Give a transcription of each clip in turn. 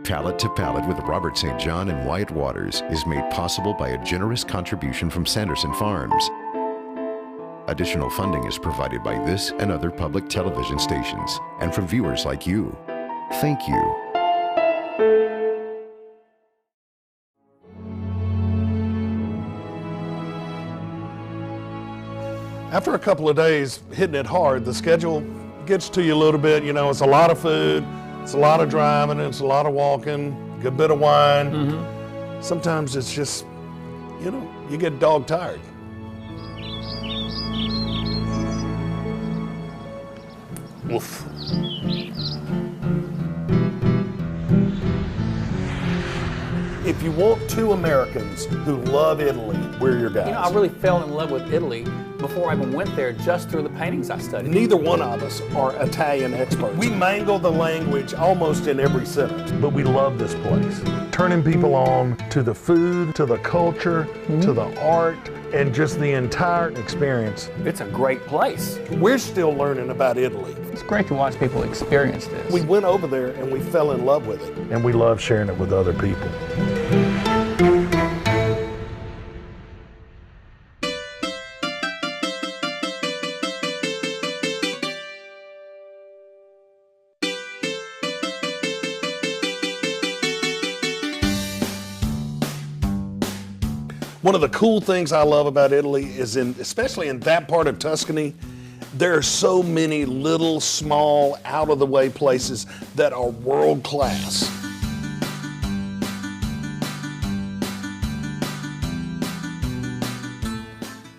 Palate to Palate with Robert St. John and Wyatt Waters is made possible by a generous contribution from Sanderson Farms. Additional funding is provided by this and other public television stations and from viewers like you. Thank you. After a couple of days hitting it hard, the schedule gets to you a little bit. You know, it's a lot of food, it's a lot of driving, it's a lot of walking, a good bit of wine. Mm-hmm. Sometimes it's just, you know, you get dog tired. Woof. If you want two Americans who love Italy, we're your guys. You know, I really fell in love with Italy before I even went there, just through the paintings I studied. Neither one of us are Italian experts. We mangle the language almost in every sentence, but we love this place. Turning people on to the food, to the culture, to the art, and just the entire experience. It's a great place. We're still learning about Italy. It's great to watch people experience this. We went over there and we fell in love with it. And we love sharing it with other people. One of the cool things I love about Italy is, especially in that part of Tuscany, there are so many little, small, out-of-the-way places that are world-class.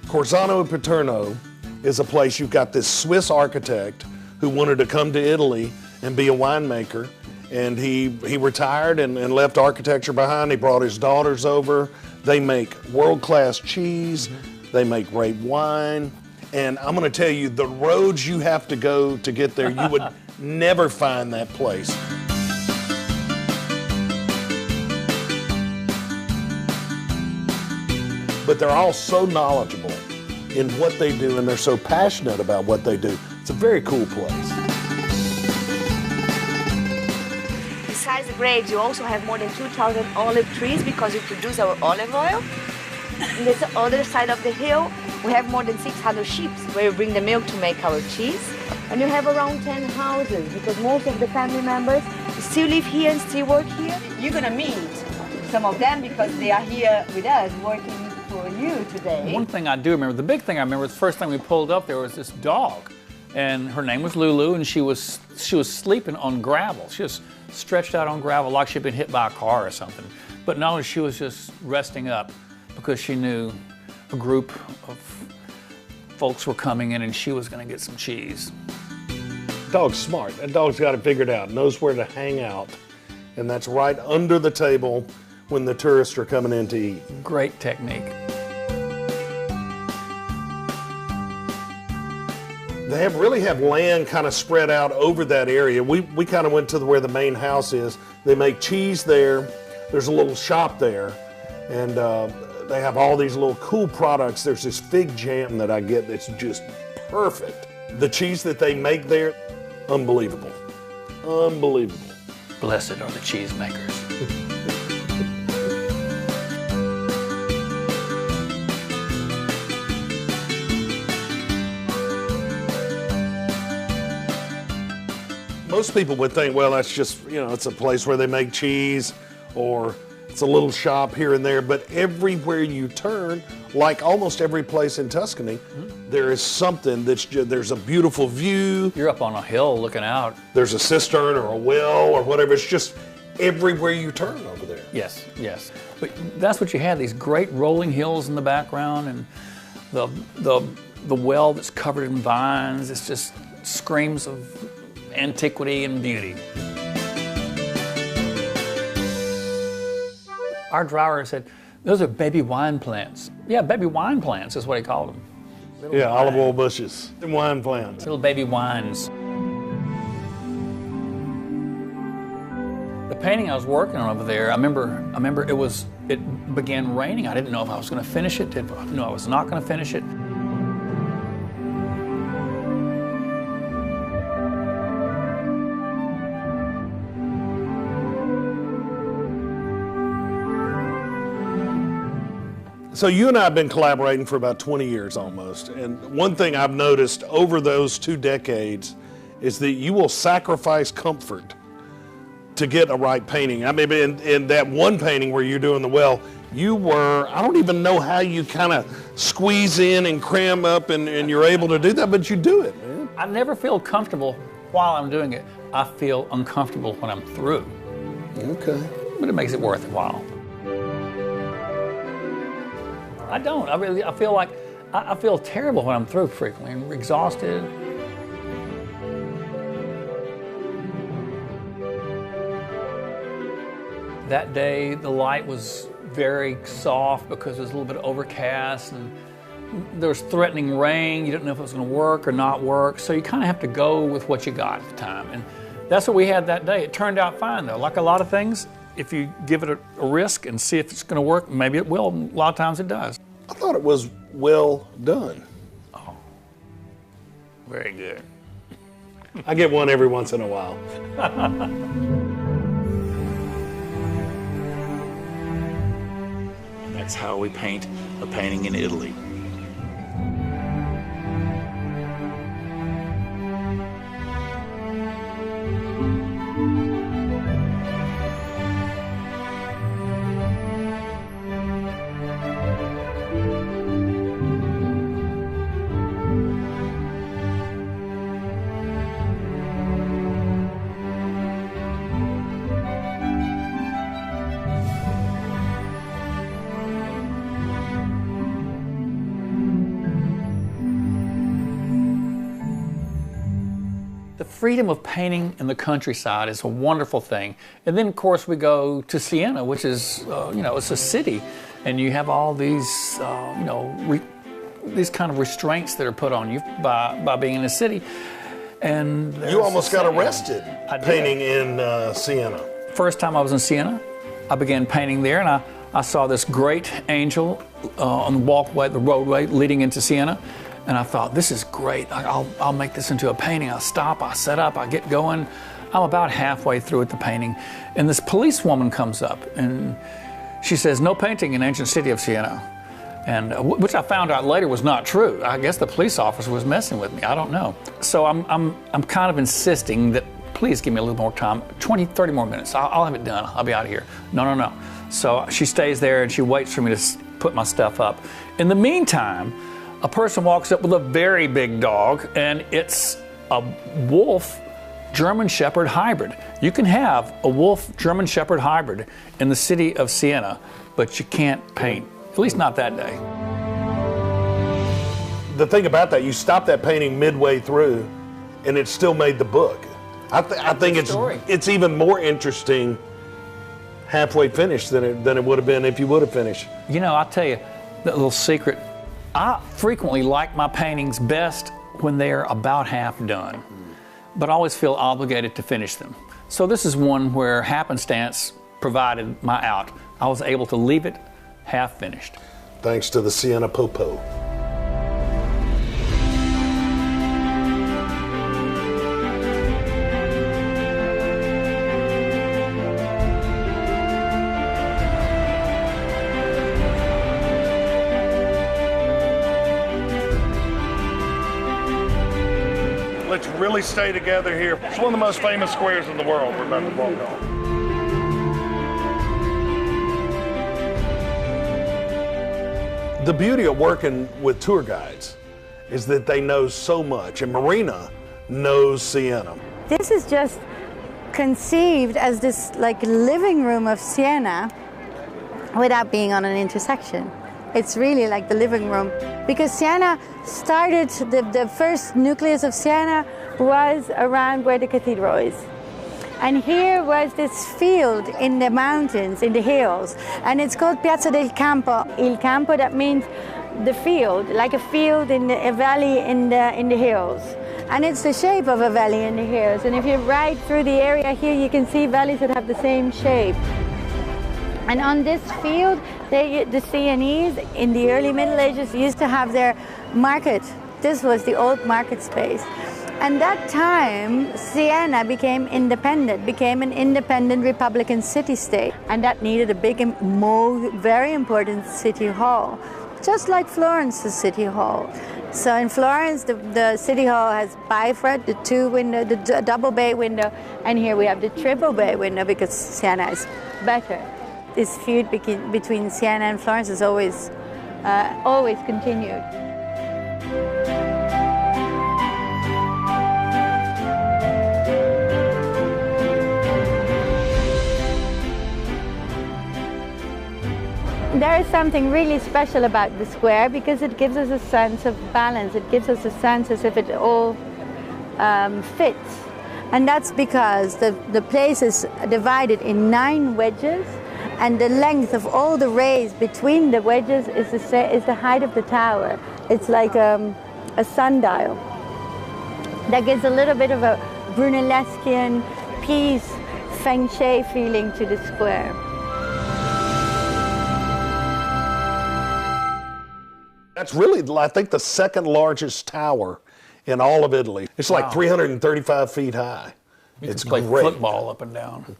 Corsano e Paterno is a place. You've got this Swiss architect who wanted to come to Italy and be a winemaker, and he retired and left architecture behind. He brought his daughters over. They make world-class cheese, they make great wine, and I'm gonna tell you, the roads you have to go to get there, you would never find that place. But they're all so knowledgeable in what they do, and they're so passionate about what they do. It's a very cool place. Besides the grapes, you also have more than 2,000 olive trees because we produce our olive oil. On the other side of the hill, we have more than 600 sheep where we bring the milk to make our cheese. And you have around 10 houses because most of the family members still live here and still work here. You're gonna meet some of them because they are here with us working for you today. One thing I do remember, the big thing I remember, the first time we pulled up, there was this dog, and her name was Lulu, and she was sleeping on gravel. She was stretched out on gravel like she'd been hit by a car or something. But no, she was just resting up because she knew a group of folks were coming in and she was going to get some cheese. Dog's smart. That dog's got it figured out, knows where to hang out, and that's right under the table when the tourists are coming in to eat. Great technique. They really have land kind of spread out over that area. We kind of went to where the main house is. They make cheese there. There's a little shop there, and they have all these little cool products. There's this fig jam that I get that's just perfect. The cheese that they make there, unbelievable. Unbelievable. Blessed are the cheese makers. Most people would think, well, that's just, you know, it's a place where they make cheese or it's a little shop here and there, but everywhere you turn, like almost every place in Tuscany, there is something there's a beautiful view. You're up on a hill looking out. There's a cistern or a well or whatever. It's just everywhere you turn over there. Yes, yes. But that's what you had, these great rolling hills in the background and the well that's covered in vines. It's just screams of antiquity and beauty. Our driver said, those are baby wine plants. Yeah, baby wine plants is what he called them. Yeah, olive oil bushes and wine plants. Little baby wines. The painting I was working on over there, I remember it began raining. I didn't know if I was going to finish it. No, I was not going to finish it. So you and I have been collaborating for about 20 years almost. And one thing I've noticed over those 2 decades is that you will sacrifice comfort to get a right painting. I mean, in that one painting where you're doing the well, you were, I don't even know how you kind of squeeze in and cram up and you're able to do that, but you do it, man. I never feel comfortable while I'm doing it. I feel uncomfortable when I'm through. Okay. But it makes it worthwhile. I don't. I feel like, I feel terrible when I'm through frequently. I'm exhausted. That day, the light was very soft because it was a little bit overcast and there was threatening rain. You didn't know if it was going to work or not work. So you kind of have to go with what you got at the time. And that's what we had that day. It turned out fine, though. Like a lot of things, if you give it a risk and see if it's going to work, maybe it will. A lot of times it does. I thought it was well done. Oh, very good. I get one every once in a while. That's how we paint a painting in Italy. The freedom of painting in the countryside is a wonderful thing. And then, of course, we go to Siena, which is, it's a city. And you have all these, these kind of restraints that are put on you by being in a city. And you almost got arrested painting in Siena. First time I was in Siena, I began painting there, and I saw this great angel on the walkway, the roadway leading into Siena. And I thought, this is great. I'll make this into a painting. I'll stop, I'll set up, I'll get going. I'm about halfway through with the painting. And this policewoman comes up and she says, no painting in ancient city of Siena. And which I found out later was not true. I guess the police officer was messing with me. I don't know. So I'm kind of insisting that please give me a little more time, 20, 30 more minutes. I'll have it done. I'll be out of here. No. So she stays there and she waits for me to put my stuff up. In the meantime, a person walks up with a very big dog, and it's a wolf German Shepherd hybrid. You can have a wolf German Shepherd hybrid in the city of Siena, but you can't paint, at least not that day. The thing about that, you stop that painting midway through, and it still made the book. I think it's even more interesting halfway finished than it would have been if you would have finished. You know, I'll tell you that little secret. I frequently like my paintings best when they're about half done, but I always feel obligated to finish them. So this is one where happenstance provided my out. I was able to leave it half finished. Thanks to the Siena Popo. Let's really stay together here. It's one of the most famous squares in the world we're about to walk on. The beauty of working with tour guides is that they know so much, and Marina knows Siena. This is just conceived as this like living room of Siena without being on an intersection. It's really like the living room. Because Siena started, the first nucleus of Siena was around where the cathedral is. And here was this field in the mountains, in the hills. And it's called Piazza del Campo. Il Campo, that means the field, like a field in a valley in the hills. And it's the shape of a valley in the hills. And if you ride through the area here, you can see valleys that have the same shape. And on this field, the Sienese in the early Middle Ages used to have their market. This was the old market space. And that time, Siena became independent, became an independent Republican city-state. And that needed a big, very important city hall, just like Florence's city hall. So in Florence, the city hall has bifront, the the double bay window, and here we have the triple bay window because Siena is better. This feud between Siena and Florence is always continued. There is something really special about the square because it gives us a sense of balance. It gives us a sense as if it all fits. And that's because the place is divided in 9 wedges, and the length of all the rays between the wedges is the height of the tower. It's like a sundial. That gives a little bit of a Brunelleschian peace, feng shui feeling to the square. That's really, I think, the second largest tower in all of Italy. It's like 335 feet high. It's play great. Football up and down.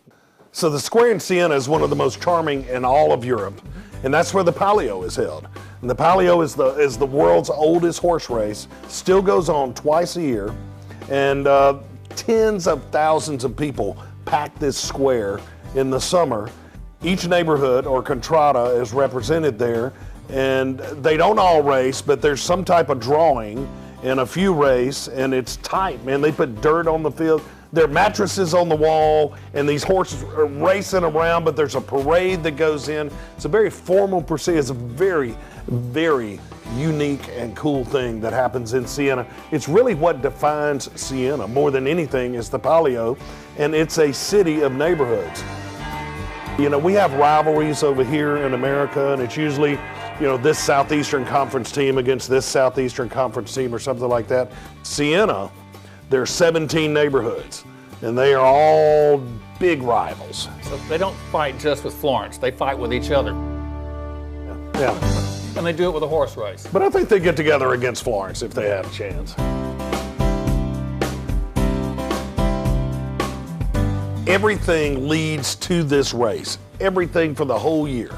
So the square in Siena is one of the most charming in all of Europe, and that's where the Palio is held. And the Palio is the world's oldest horse race, still goes on twice a year, and tens of thousands of people pack this square in the summer. Each neighborhood or contrata is represented there, and they don't all race, but there's some type of drawing and a few race, and it's tight, man. They put dirt on the field. There are mattresses on the wall, and these horses are racing around, but there's a parade that goes in. It's a very formal procedure. It's a very, very unique and cool thing that happens in Siena. It's really what defines Siena more than anything is the Palio, and it's a city of neighborhoods. You know, we have rivalries over here in America, and it's usually, you know, this Southeastern Conference team against this Southeastern Conference team or something like that. Siena, there are 17 neighborhoods, and they are all big rivals. So they don't fight just with Florence, they fight with each other. Yeah. And they do it with a horse race. But I think they get together against Florence if they have a chance. Everything leads to this race, everything for the whole year.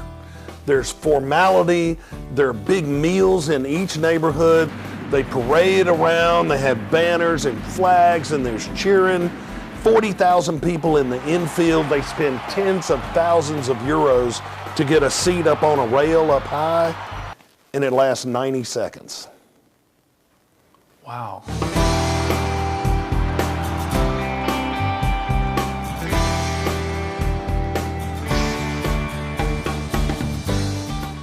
There's formality, there are big meals in each neighborhood. They parade around, they have banners and flags, and there's cheering. 40,000 people in the infield. They spend tens of thousands of euros to get a seat up on a rail up high, and it lasts 90 seconds. Wow.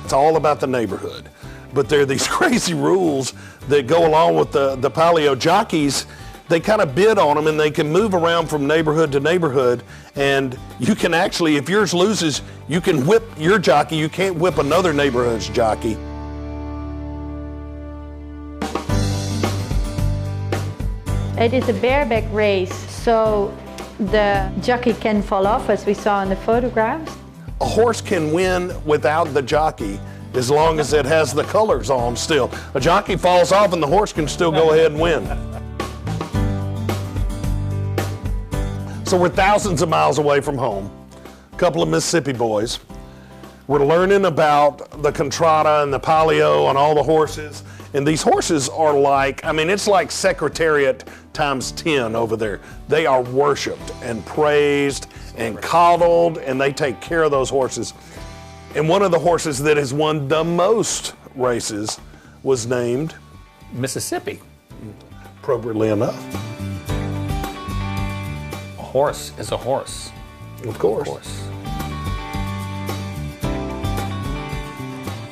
It's all about the neighborhood. But there are these crazy rules that go along with the Palio jockeys. They kind of bid on them, and they can move around from neighborhood to neighborhood. And you can actually, if yours loses, you can whip your jockey. You can't whip another neighborhood's jockey. It is a bareback race, so the jockey can fall off, as we saw in the photographs. A horse can win without the jockey as long as it has the colors on still. A jockey falls off and the horse can still go ahead and win. So we're thousands of miles away from home, a couple of Mississippi boys. We're learning about the contrata and the Palio and all the horses. And these horses are like, I mean, it's like Secretariat times 10 over there. They are worshiped and praised and coddled, and they take care of those horses. And one of the horses that has won the most races was named Mississippi. Appropriately enough. A horse is a horse. Of course. Of course.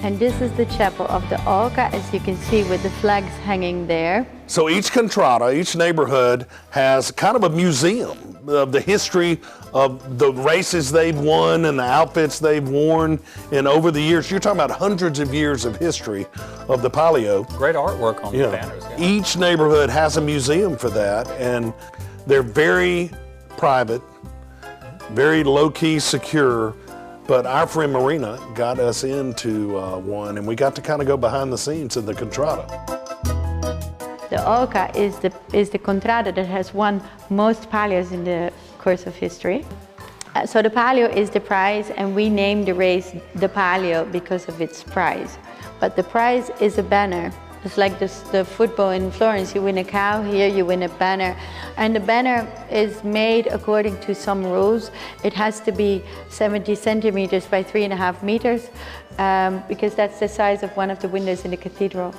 And this is the chapel of the Orca, as you can see, with the flags hanging there. So each contrata, each neighborhood has kind of a museum of the history of the races they've won and the outfits they've worn. And over the years, you're talking about hundreds of years of history of the Palio. Great artwork on the banners. Yeah. Each neighborhood has a museum for that, and they're very private, very low-key secure. But our friend Marina got us into one, and we got to kind of go behind the scenes of the contrata. The Orca is the contrata that has won most Palios in the course of history. So the Palio is the prize, and we named the race the Palio because of its prize. But the prize is a banner. It's like the football in Florence. You win a cow, here you win a banner. And the banner is made according to some rules. It has to be 70 centimeters by 3.5 meters, because that's the size of one of the windows in the cathedral.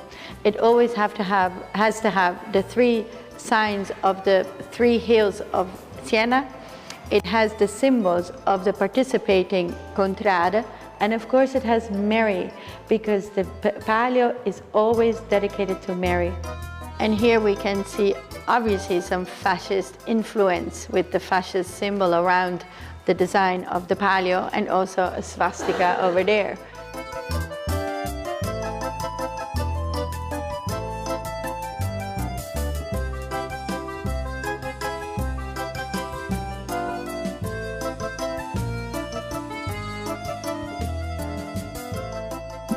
It always has to have the 3 signs of the 3 hills of Siena. It has the symbols of the participating contrada, and of course it has Mary, because the Palio is always dedicated to Mary. And here we can see obviously some fascist influence with the fascist symbol around the design of the Palio, and also a swastika over there.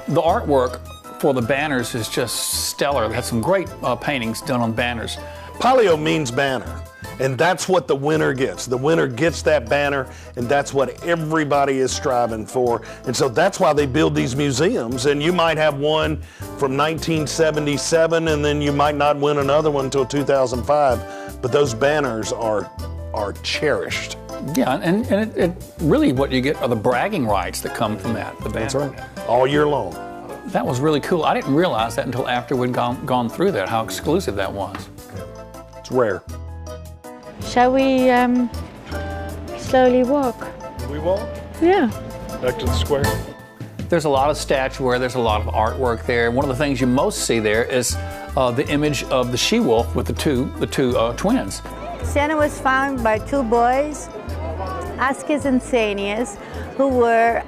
The artwork for the banners is just stellar. They had some great paintings done on banners. Palio means banner, and that's what the winner gets. The winner gets that banner, and that's what everybody is striving for. And so that's why they build these museums. And you might have one from 1977, and then you might not win another one until 2005. But those banners are cherished. Yeah, and it really what you get are the bragging rights that come from that. The banner. That's right. All year long. That was really cool. I didn't realize that until after we'd gone through that, how exclusive that was. It's rare. Shall we slowly walk? We walk? Yeah. Back to the square? There's a lot of statuary, there's a lot of artwork there. One of the things you most see there is the image of the she-wolf with the two twins. Siena was founded by 2 boys, Ascius and Sanius, who were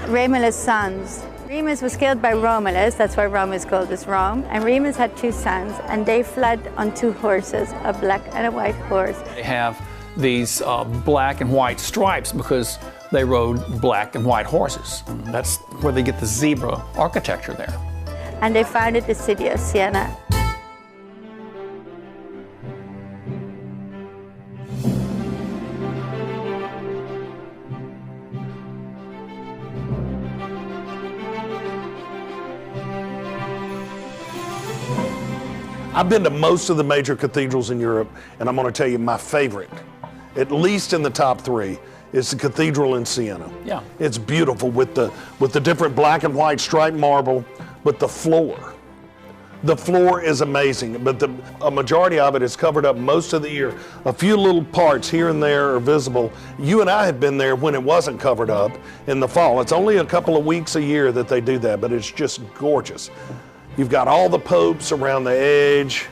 Romulus' sons. Remus was killed by Romulus, that's why Rome is called as Rome, and Remus had 2 sons, and they fled on 2 horses, a black and a white horse. They have these black and white stripes because they rode black and white horses. And that's where they get the zebra architecture there. And they founded the city of Siena. I've been to most of the major cathedrals in Europe, and I'm going to tell you my favorite, at least in the top 3, is the cathedral in Siena. Yeah. It's beautiful with the different black and white striped marble, but the floor. The floor is amazing, but a majority of it is covered up most of the year. A few little parts here and there are visible. You and I have been there when it wasn't covered up in the fall. It's only a couple of weeks a year that they do that, but it's just gorgeous. You've got all the popes around the edge,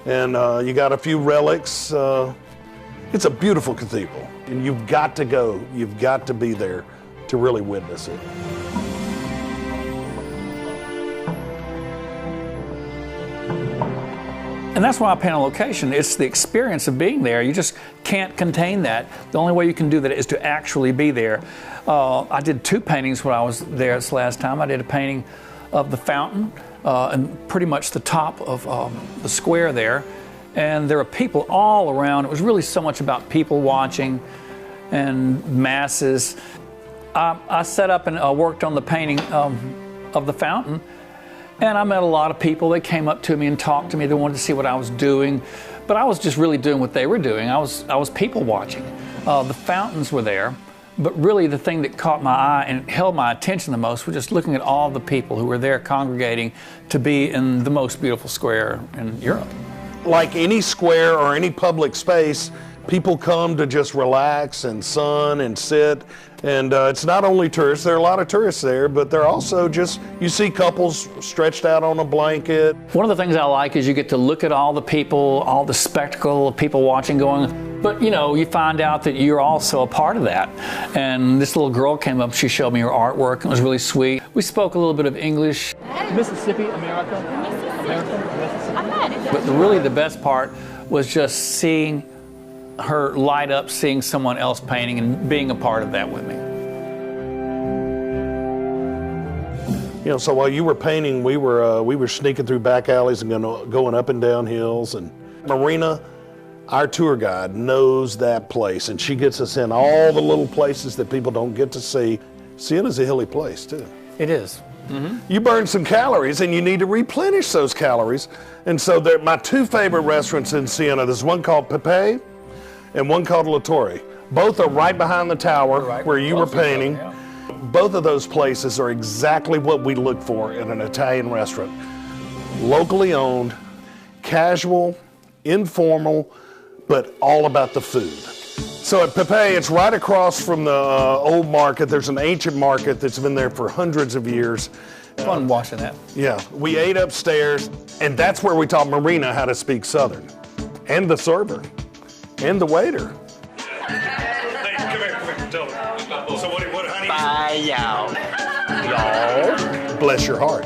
and you got a few relics. It's a beautiful cathedral, and you've got to go. You've got to be there to really witness it. And that's why I paint on location. It's the experience of being there. You just can't contain that. The only way you can do that is to actually be there. I did 2 paintings when I was there this last time. I did a painting of the fountain and pretty much the top of the square there. And there were people all around. It was really so much about people watching and masses. I set up and worked on the painting of the fountain. And I met a lot of people. They came up to me and talked to me. They wanted to see what I was doing. But I was just really doing what they were doing. I was people watching. The fountains were there. But really the thing that caught my eye and held my attention the most was just looking at all the people who were there congregating to be in the most beautiful square in Europe. Like any square or any public space, people come to just relax and sun and sit. And it's not only tourists, there are a lot of tourists there, but they're also just, you see couples stretched out on a blanket. One of the things I like is you get to look at all the people, all the spectacle of people watching going, but you know, you find out that you're also a part of that. And this little girl came up, she showed me her artwork, it was really sweet. We spoke a little bit of English. Mississippi, America? Mississippi. But really the best part was just seeing her light up, seeing someone else painting and being a part of that with me. You know, so while you were painting, we were sneaking through back alleys and going up and down hills. And Marina, our tour guide, knows that place, and she gets us in all the little places that people don't get to see. Siena's a hilly place too. It is. You burn some calories, and you need to replenish those calories. And so my two favorite restaurants in Siena, there's one called Palate and one called Lattore. Both are right behind the tower where you were painting. Both of those places are exactly what we look for in an Italian restaurant. Locally owned, casual, informal, but all about the food. So at Palio, it's right across from the old market. There's an ancient market that's been there for hundreds of years. Fun watching that. Yeah, we ate upstairs, and that's where we taught Marina how to speak Southern, and the server, and the waiter. Hey, come here, tell them. So what honey? Bye, y'all. Y'all. Bless your heart.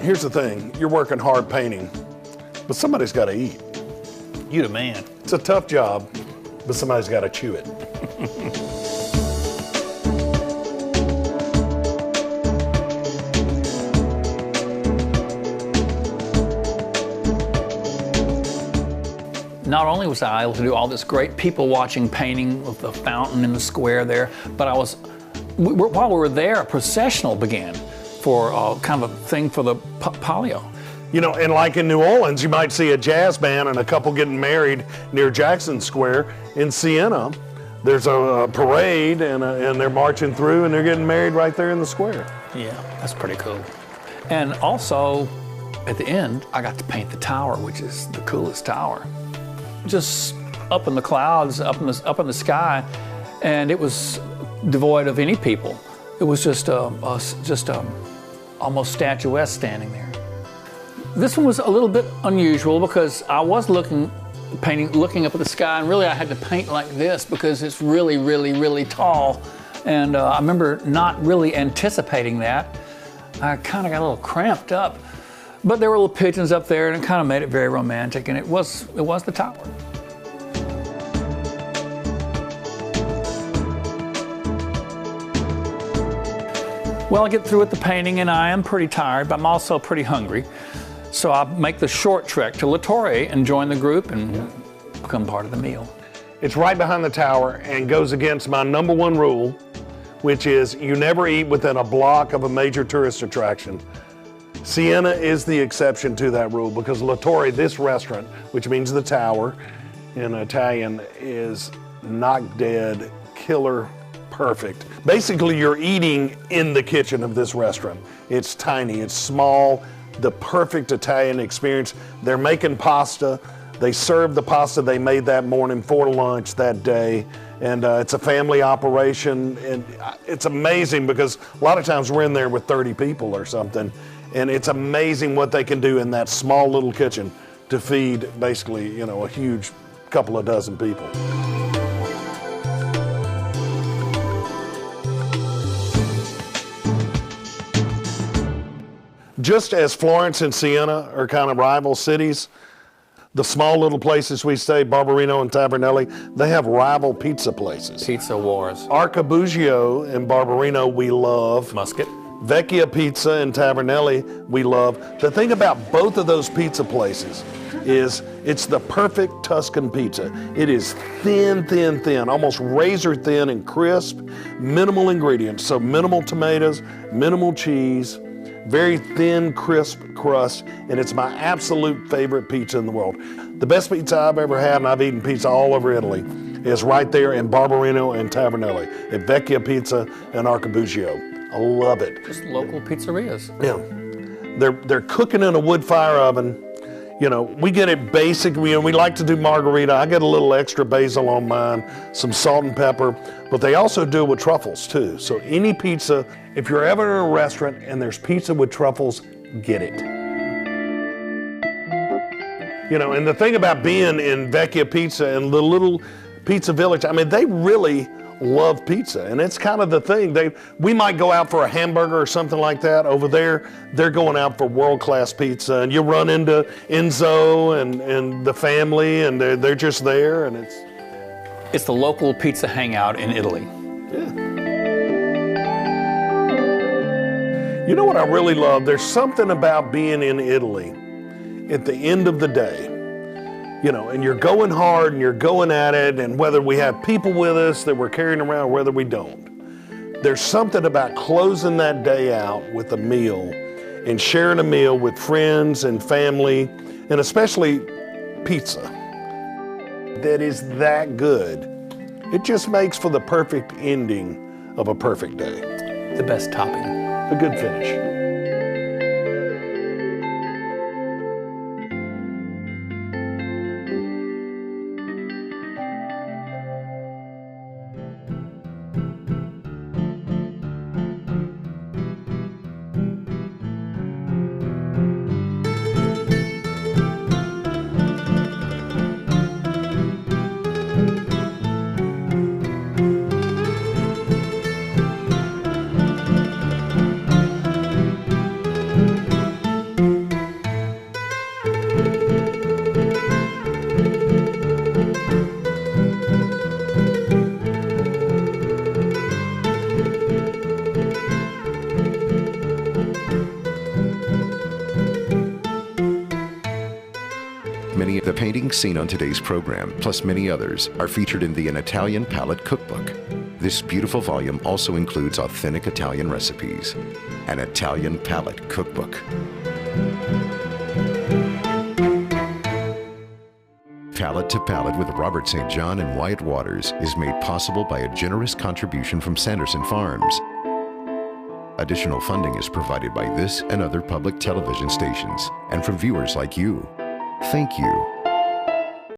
Here's the thing, you're working hard painting, but somebody's got to eat. You the man. It's a tough job, but somebody's got to chew it. Not only was I able to do all this great people watching painting with the fountain in the square there, but while we were there, a processional began for kind of a thing for the Palio. You know, and like in New Orleans, you might see a jazz band and a couple getting married near Jackson Square. In Siena, there's a parade and they're marching through and they're getting married right there in the square. Yeah, that's pretty cool. And also, at the end, I got to paint the tower, which is the coolest tower. Just up in the clouds, up in the sky, and it was devoid of any people. It was just almost statuesque standing there. This one was a little bit unusual because I was looking up at the sky, and really I had to paint like this because it's really, really, really tall. And I remember not really anticipating that. I kind of got a little cramped up. But there were little pigeons up there, and it kind of made it very romantic, and it was the tower. Well, I get through with the painting, and I am pretty tired, but I'm also pretty hungry. So I make the short trek to Lattore and join the group and become part of the meal. It's right behind the tower and goes against my number one rule, which is you never eat within a block of a major tourist attraction. Siena is the exception to that rule because Lattore, this restaurant, which means the tower in Italian, is knock dead, killer perfect. Basically, you're eating in the kitchen of this restaurant. It's tiny, it's small, the perfect Italian experience. They're making pasta. They serve the pasta they made that morning for lunch that day. And it's a family operation. And it's amazing because a lot of times we're in there with 30 people or something. And it's amazing what they can do in that small little kitchen to feed basically, you know, a huge couple of dozen people. Just as Florence and Siena are kind of rival cities, the small little places we stay, Barberino and Tavernelli, they have rival pizza places. Pizza wars. Orca in Barberino we love. Muscat. Vecchia Pizza in Tavernelli we love. The thing about both of those pizza places is it's the perfect Tuscan pizza. It is thin, thin, thin, almost razor thin and crisp, minimal ingredients. So minimal tomatoes, minimal cheese, very thin, crisp crust, and it's my absolute favorite pizza in the world. The best pizza I've ever had, and I've eaten pizza all over Italy, is right there in Barberino and Tavernelli at Vecchia Pizza and Orca. I love it. Just local pizzerias. Yeah, they're cooking in a wood fire oven. You know, we get it basic. We like to do margarita. I get a little extra basil on mine, some salt and pepper, but they also do it with truffles too. So any pizza, if you're ever in a restaurant and there's pizza with truffles, get it. You know, and the thing about being in Vecchia Pizza and the little pizza village, I mean, they really love pizza, and it's kind of the thing. We might go out for a hamburger or something like that. Over there, they're going out for world-class pizza, and you run into Enzo and the family, and they're just there, and It's the local pizza hangout in Italy. You know what I really love? There's something about being in Italy at the end of the day, you know, and you're going hard and you're going at it, and whether we have people with us that we're carrying around or whether we don't, there's something about closing that day out with a meal and sharing a meal with friends and family, and especially pizza, that is that good. It just makes for the perfect ending of a perfect day. The best topping. A good finish. Many of the paintings seen on today's program, plus many others, are featured in the An Italian Palate Cookbook. This beautiful volume also includes authentic Italian recipes. An Italian Palate Cookbook. Palate to Palate with Robert St. John and Wyatt Waters is made possible by a generous contribution from Sanderson Farms. Additional funding is provided by this and other public television stations and from viewers like you. Thank you.